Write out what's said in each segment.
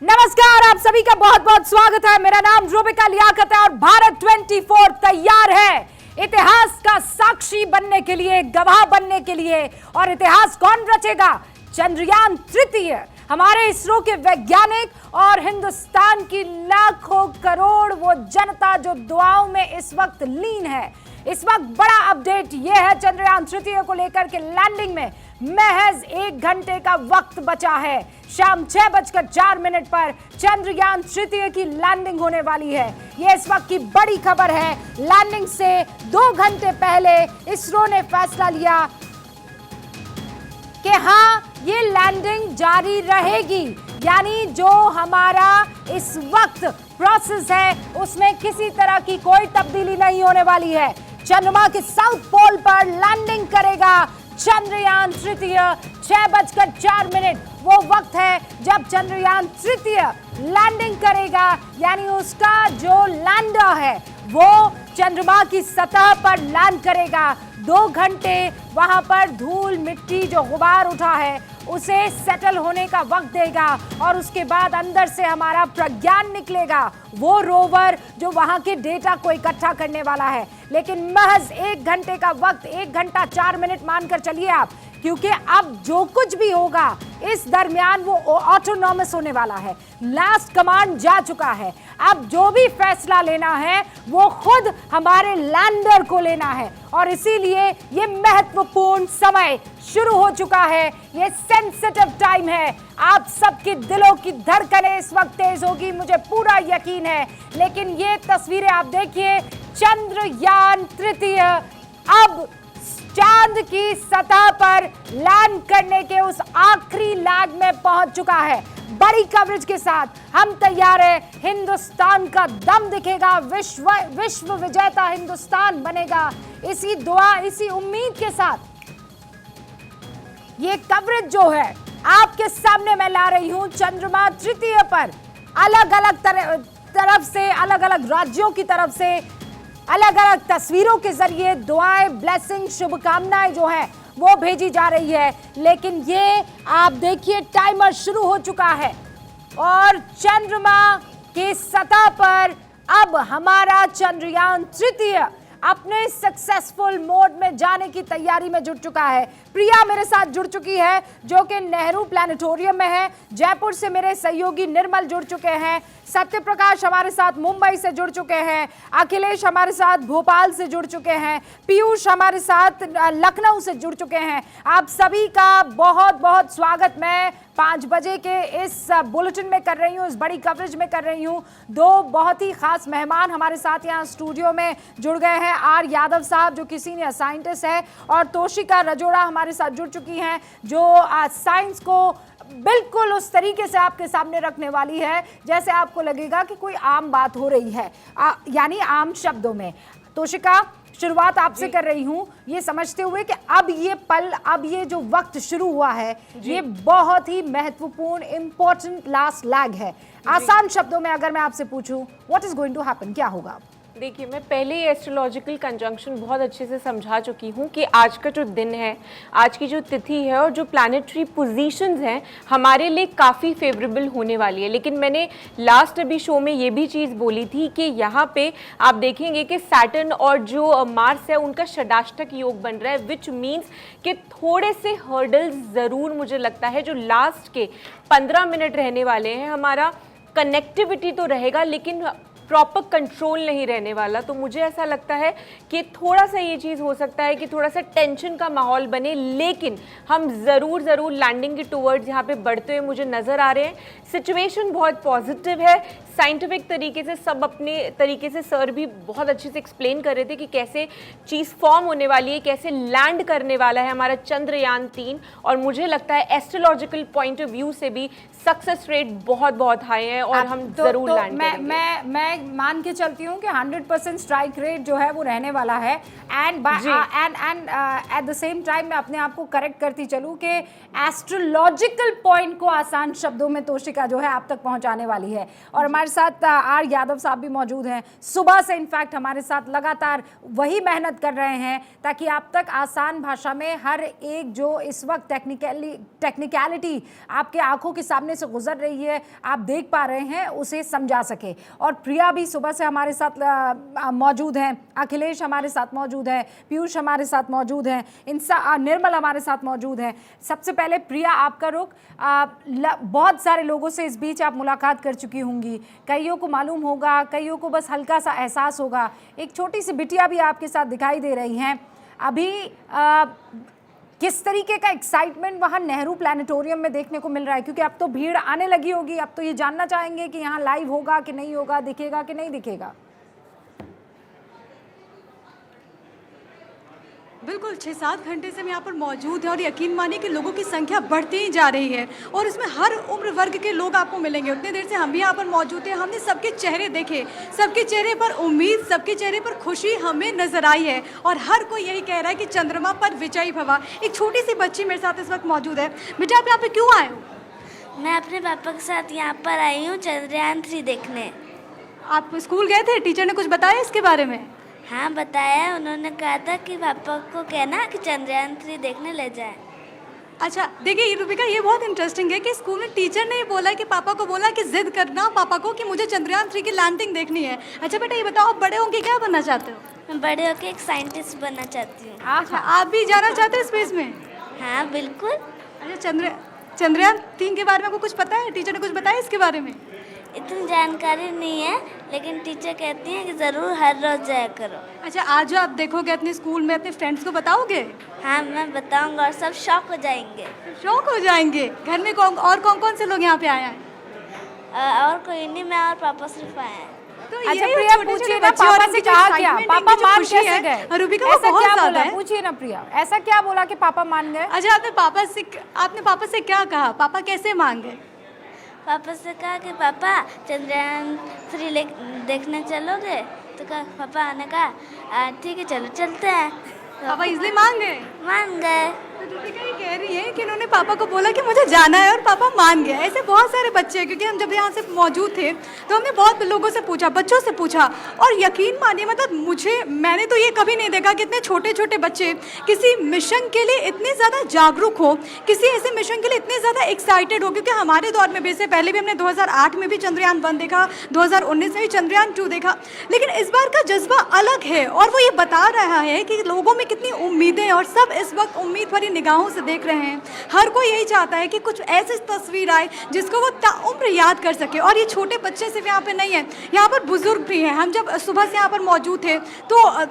नमस्कार, आप सभी का बहुत बहुत स्वागत है। मेरा नाम रूबिका लियाकत है और भारत 24 तैयार है इतिहास का साक्षी बनने के लिए, गवाह बनने के लिए। और इतिहास कौन रचेगा? चंद्रयान तृतीय। हमारे इसरो के वैज्ञानिक और हिंदुस्तान की लाखों करोड़ वो जनता जो दुआओं में इस वक्त लीन है। इस वक्त बड़ा अपडेट यह है, चंद्रयान तृतीय को लेकर के लैंडिंग में महज 1 घंटे का वक्त बचा है। शाम 6:04 पर चंद्रयान तृतीय की लैंडिंग होने वाली है। यह इस वक्त की बड़ी खबर है। लैंडिंग से 2 घंटे पहले इसरो ने फैसला लिया कि हाँ, ये लैंडिंग जारी रहेगी, यानी जो हमारा इस वक्त प्रोसेस है उसमें किसी तरह की कोई तब्दीली नहीं होने वाली है। चंद्रमा के साउथ पोल पर लैंडिंग करेगा चंद्रयान तृतीय। 6:04 वो वक्त है जब चंद्रयान तृतीय लैंडिंग करेगा, यानी उसका जो लैंडर है वो चंद्रमा की सतह पर लैंड करेगा। 2 घंटे वहां पर धूल मिट्टी जो गुबार उठा है उसे सेटल होने का वक्त देगा और उसके बाद अंदर से हमारा प्रज्ञान निकलेगा, वो रोवर जो वहां के डेटा को इकट्ठा करने वाला है। लेकिन महज 1 घंटे का वक्त, 1 घंटा 4 मिनट मानकर चलिए आप, क्योंकि अब जो कुछ भी होगा इस दरमियान वो ऑटोनॉमस होने वाला है। लास्ट कमांड जा चुका है। अब जो भी फैसला लेना है वो खुद हमारे लैंडर को लेना है और इसीलिए ये महत्वपूर्ण समय शुरू हो चुका है। ये सेंसिटिव टाइम है। आप सबके दिलों की धड़कनें इस वक्त तेज होगी, मुझे पूरा यकीन है। लेकिन ये तस्वीरें आप देखिए, चंद्रयान तृतीय अब चांद की सतह पर लैंड करने के उस आखिरी लैग में पहुंच चुका है। बड़ी कवरेज के साथ हम तैयार हैं। हिंदुस्तान का दम दिखेगा, विश्व विजेता हिंदुस्तान बनेगा। इसी दुआ, इसी उम्मीद के साथ ये कवरेज जो है आपके सामने मैं ला रही हूं। चंद्रमा तृतीय पर अलग अलग तरफ से, अलग अलग राज्यों की तरफ से, अलग अलग तस्वीरों के जरिए दुआएं, ब्लेसिंग, शुभकामनाएं जो है वो भेजी जा रही है। लेकिन ये आप देखिए, टाइमर शुरू हो चुका है और चंद्रमा की सतह पर अब हमारा चंद्रयान तृतीय अपने सक्सेसफुल मोड में जाने की तैयारी में जुट चुका है। प्रिया मेरे साथ जुड़ चुकी है जो कि नेहरू प्लानिटोरियम में है। जयपुर से मेरे सहयोगी निर्मल जुड़ चुके हैं। सत्य प्रकाश हमारे साथ मुंबई से जुड़ चुके हैं। अखिलेश हमारे साथ भोपाल से जुड़ चुके हैं। पीयूष हमारे साथ लखनऊ से जुड़ चुके हैं। आप सभी का बहुत बहुत स्वागत मैं 5 बजे के इस बुलेटिन में कर रही हूँ, इस बड़ी कवरेज में कर रही हूँ। 2 बहुत ही खास मेहमान हमारे साथ यहाँ स्टूडियो में जुड़ गए हैं। आर यादव साहब जो कि सीनियर साइंटिस्ट है और तोशिका रजोड़ा हमारे साथ जुड़ चुकी हैं जो साइंस को बिल्कुल उस तरीके से आपके सामने रखने वाली है जैसे आपको लगेगा कि कोई आम बात हो रही है, यानी आम शब्दों में। तोशिका, शुरुआत आपसे कर रही हूं, ये समझते हुए कि अब ये पल, अब ये जो वक्त शुरू हुआ है ये बहुत ही महत्वपूर्ण, इंपॉर्टेंट लास्ट लैग है। आसान शब्दों में अगर मैं आपसे पूछूं, what is going to happen, क्या होगा? देखिए, मैं पहले ही एस्ट्रोलॉजिकल कंजंक्शन बहुत अच्छे से समझा चुकी हूँ कि आज का जो दिन है, आज की जो तिथि है और जो प्लैनेटरी पोजीशंस हैं हमारे लिए काफ़ी फेवरेबल होने वाली है। लेकिन मैंने लास्ट अभी शो में ये भी चीज़ बोली थी कि यहाँ पे आप देखेंगे कि सैटर्न और जो मार्स है उनका षडाष्टक योग बन रहा है, विच मीन्स कि थोड़े से हर्डल्स ज़रूर मुझे लगता है जो लास्ट के 15 मिनट रहने वाले हैं। हमारा कनेक्टिविटी तो रहेगा लेकिन प्रॉपर कंट्रोल नहीं रहने वाला। तो मुझे ऐसा लगता है कि थोड़ा सा ये चीज़ हो सकता है कि थोड़ा सा टेंशन का माहौल बने, लेकिन हम ज़रूर लैंडिंग के टूवर्ड्स यहाँ पे बढ़ते हुए मुझे नज़र आ रहे हैं। सिचुएशन बहुत पॉजिटिव है। साइंटिफिक तरीके से सब अपने तरीके से सर भी बहुत अच्छे से एक्सप्लेन कर रहे थे कि कैसे चीज़ फॉर्म होने वाली है, कैसे लैंड करने वाला है हमारा चंद्रयान 3। और मुझे लगता है एस्ट्रोलॉजिकल पॉइंट ऑफ व्यू से भी सक्सेस रेट बहुत हाई है और हम जरूर लैंड करेंगे। मैं मैं मान के चलती हूँ कि 100% स्ट्राइक रेट जो है वो रहने वाला है। And at the same time मैं अपने आप को करेक्ट करती चलूँ कि एस्ट्रोलॉजिकल पॉइंट को आसान शब्दों में तोशिका जो है आप तक पहुँचाने वाली है। और हमारे साथ आर यादव साहब भी मौजूद हैं, सुबह से इनफैक्ट हमारे साथ लगातार वही मेहनत कर रहे हैं ताकि आप तक आसान भाषा में हर एक जो इस वक्त टेक्निकलिटी आपके आंखों के सामने से गुजर रही है, आप देख पा रहे हैं, उसे समझा सके। और प्रिया भी सुबह से हमारे साथ मौजूद हैं, अखिलेश हमारे साथ मौजूद है, पीयूष हमारे साथ मौजूद हैं, निर्मल हमारे साथ मौजूद हैं। सबसे पहले प्रिया आपका रुख, बहुत सारे लोगों से इस बीच आप मुलाकात कर चुकी होंगी, कईयों को मालूम होगा, कईयों को बस हल्का सा एहसास होगा। एक छोटी सी बिटिया भी आपके साथ दिखाई दे रही हैं। अभी किस तरीके का एक्साइटमेंट वहाँ नेहरू प्लानिटोरियम में देखने को मिल रहा है, क्योंकि अब तो भीड़ आने लगी होगी, अब तो ये जानना चाहेंगे कि यहाँ लाइव होगा कि नहीं होगा, दिखेगा कि नहीं दिखेगा। बिल्कुल 6-7 घंटे से हम यहाँ पर मौजूद हैं और यकीन मानिए कि लोगों की संख्या बढ़ती ही जा रही है और इसमें हर उम्र वर्ग के लोग आपको मिलेंगे। उतनी देर से हम भी यहाँ पर मौजूद हैं, हमने सबके चेहरे देखे, सबके चेहरे पर उम्मीद, सबके चेहरे पर खुशी हमें नजर आई है और हर कोई यही कह रहा है कि चंद्रमा पर विजयी भवा। एक छोटी सी बच्ची मेरे साथ इस वक्त मौजूद है। बेटा आप यहाँ पे क्यों आए हो? मैं अपने पापा के साथ यहाँ पर आई हूँ चंद्रयान 3 देखने। आप स्कूल गए थे, टीचर ने कुछ बताया इसके बारे में? हाँ बताया, उन्होंने कहा था कि पापा को कहना कि चंद्रयान 3 देखने ले जाए। अच्छा देखिए रूबिका, ये बहुत इंटरेस्टिंग है कि स्कूल में टीचर ने ये बोला कि पापा को बोला कि जिद करना पापा को कि मुझे चंद्रयान 3 की लैंडिंग देखनी है। अच्छा बेटा ये बताओ, आप बड़े होकर क्या बनना चाहते हो? मैं बड़े होकर एक साइंटिस्ट बनना चाहती हूँ। अच्छा आप भी जाना चाहते हो स्पेस में? हाँ बिल्कुल। अच्छा चंद्रयान 3 के बारे में आपको कुछ पता है? टीचर ने कुछ बताया इसके बारे में? इतनी जानकारी नहीं है, लेकिन टीचर कहती हैं कि ज़रूर हर रोज़ जाया करो। अच्छा आज जो आप देखोगे अपने स्कूल में अपने फ्रेंड्स को बताओगे? हाँ मैं बताऊंगा और सब शॉक हो जाएंगे। शौक हो जाएंगे। घर में कौन कौन से लोग यहाँ पे आए हैं? और कोई नहीं, मैं और पापा सिर्फ आए हैं। तो अच्छा यही प्रिया छोटे-छोटे पूछिए ना, बच्चे और पापा इनकी से जो कहा क्या, excitement, पापा इनकी जो मान खुशी कैसे है, गए? रूबिका वो ऐसा बहुत क्या ज़्यादा बोला? है। पूछिए ना प्रिया, ऐसा क्या बोला कि पापा मान गए? अच्छा आपने पापा से क्या कहा? पापा कैसे मान गए? पापा से कहा कि पापा चंद्रयान 3 देखने चलोगे? तो कहा पापा ने कहा ठीक है चलो चलते हैं। पापा इसलिए मान गए? मान गए। तो रूबिका ये कह रही है कि इन्होंने पापा को बोला कि मुझे जाना है और पापा मान गए। ऐसे बहुत सारे बच्चे हैं, क्योंकि हम जब यहाँ से मौजूद थे तो हमने बहुत लोगों से पूछा, बच्चों से पूछा, और यकीन मानिए मतलब मैंने तो ये कभी नहीं देखा कि इतने छोटे छोटे बच्चे किसी मिशन के लिए इतने ज़्यादा जागरूक हो, किसी ऐसे मिशन के लिए इतने ज़्यादा एक्साइटेड हो। क्योंकि हमारे दौर में वैसे पहले भी हमने 2008 में भी चंद्रयान 1 देखा, 2019 में भी चंद्रयान 2 देखा, लेकिन इस बार का जज्बा अलग है और वो ये बता रहा है कि लोगों में कितनी उम्मीदें और सब इस वक्त उम्मीद भरी निगाहों से देख रहे हैं। हर कोई यही चाहता है कि कुछ ऐसी तस्वीर आए जिसको वो ताउम्र याद कर सके। और ये छोटे बच्चे सिर्फ यहाँ पे नहीं है, यहाँ पर बुजुर्ग भी हैं। हम जब सुबह से यहाँ पर मौजूद थे तो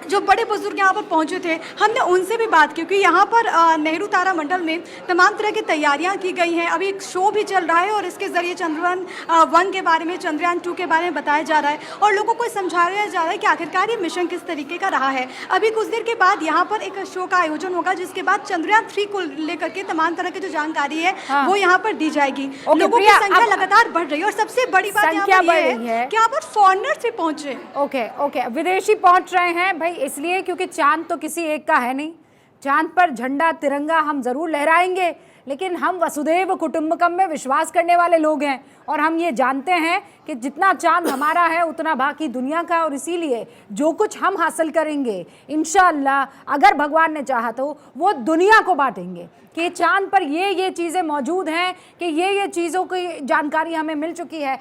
जो बड़े बुजुर्ग यहाँ पर पहुँचे थे हमने उनसे भी बात की, क्योंकि यहाँ पर नेहरू तारा मंडल में तमाम तरह की तैयारियाँ की गई हैं। अभी एक शो भी चल रहा है और इसके ज़रिए चंद्रयान 1 के बारे में, चंद्रयान 2 के बारे में बताया जा रहा है और लोगों को समझाया जा रहा है कि आखिरकार ये मिशन किस तरीके का रहा है। अभी कुछ देर के बाद यहाँ पर एक शो का आयोजन होगा, जिसके बाद चंद्रयान 3 को लेकर के तमाम तरह की जो जानकारी है वो यहाँ पर दी जाएगी। लोगों की संख्या लगातार बढ़ रही है और सबसे बड़ी बात यहाँ पर ये है कि यहाँ पर फॉरेनर्स भी पहुँचे। ओके विदेशी पहुंच रहे हैं भाई, इसलिए क्योंकि चांद तो किसी एक का है नहीं। चांद पर झंडा तिरंगा हम जरूर लहराएंगे, लेकिन हम वसुधैव कुटुंबकम में विश्वास करने वाले लोग हैं और हम ये जानते हैं कि जितना चांद हमारा है उतना बाकी दुनिया का। और इसीलिए जो कुछ हम हासिल करेंगे इंशाअल्लाह, अगर भगवान ने चाहा तो वो दुनिया को बांटेंगे कि चांद पर ये चीज़ें मौजूद हैं, कि ये चीज़ों की जानकारी हमें मिल चुकी है।